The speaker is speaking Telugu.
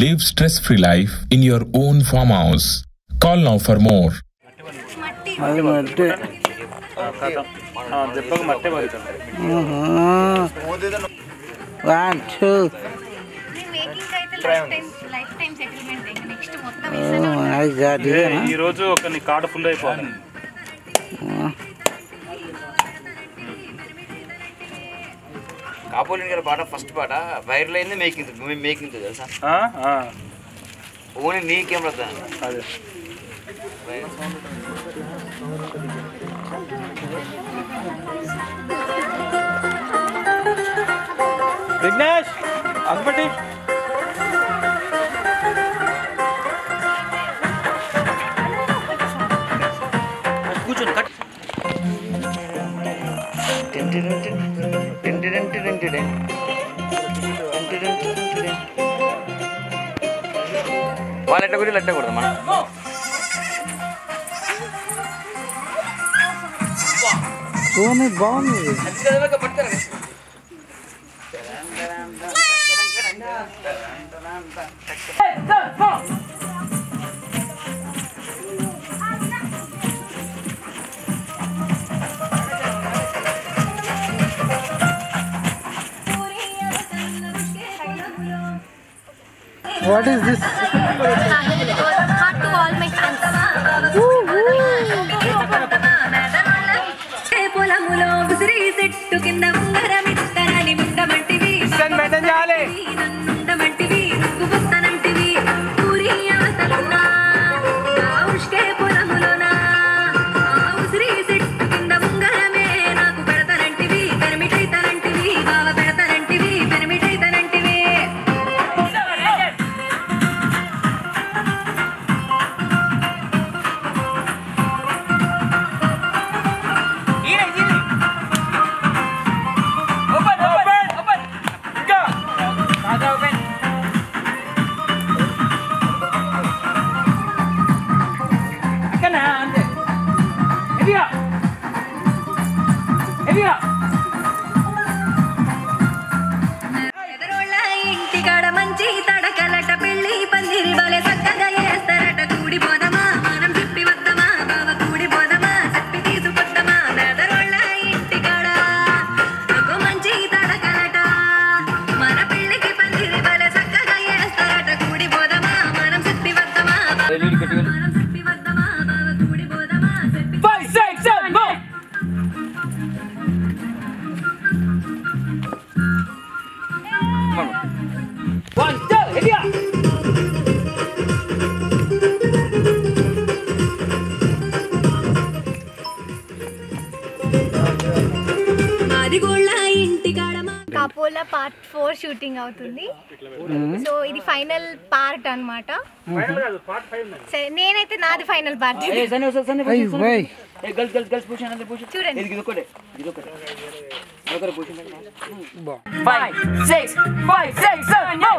Live stress-free life in your own farmhouse. Call now for more. ఈ రోజు ఒక నీ కార్డు ఫుల్ అయిపోవాలి. కాపోలిన్ గారి పాట ఫస్ట్ పాట వైరల్ అయింది మేకింగ్ తెలుసా? ఓన్లీ నీ కెమెరా అదే విఘ్నేష్ అగ్బటి కూర్చొని కట్ వాళ్ళు ఎట్ట కూడా ఎట్టకూడదు మనం బాగుంది. What is this? Heart to all my fans. పొలములో ఉసిరి చెట్టు కింద ఉంగరమిత్తనని ముండమంటివి నన్నుండమంటివి రుక్కు పుస్తనంటివి ఊరి అవతలున్నా ఉష్కే పొలములోనా ఉసిరి చెట్టు కింద ఉంగరమే నాకు పెడతానంటివి పెరమిటైతానంటివి బావ పెడతానంటివి పెరమిటైతానంటివి ఇంటికాడ మంచి తడకలట పెళ్లి పందిరి బలే చక్కగా చేస్తారట కూడి పోదమా మనం చెప్పి వద్దమా బావ కూడి పోదమా చెప్పి తీసుకొద్దమా మెదరోళ్ళ ఇంటికాడ మంచి తడకలట మన పెళ్లికి పందిరి బలే చక్కగా చేస్తారట కూడి పోదమా మనం చెప్పి వద్దమా మనం చెప్పి వద్దమా బావ కూడి పోదమా చెప్పి 5 6 7 go One, two, hit ya! కాపోలా పార్ట్ 4 షూటింగ్ అవుతుంది. సో ఇది ఫైనల్ పార్ట్ అన్నమాట. నేనైతే నాది ఫైనల్ పార్ట్. చూడండి 5 6 5 6 7 go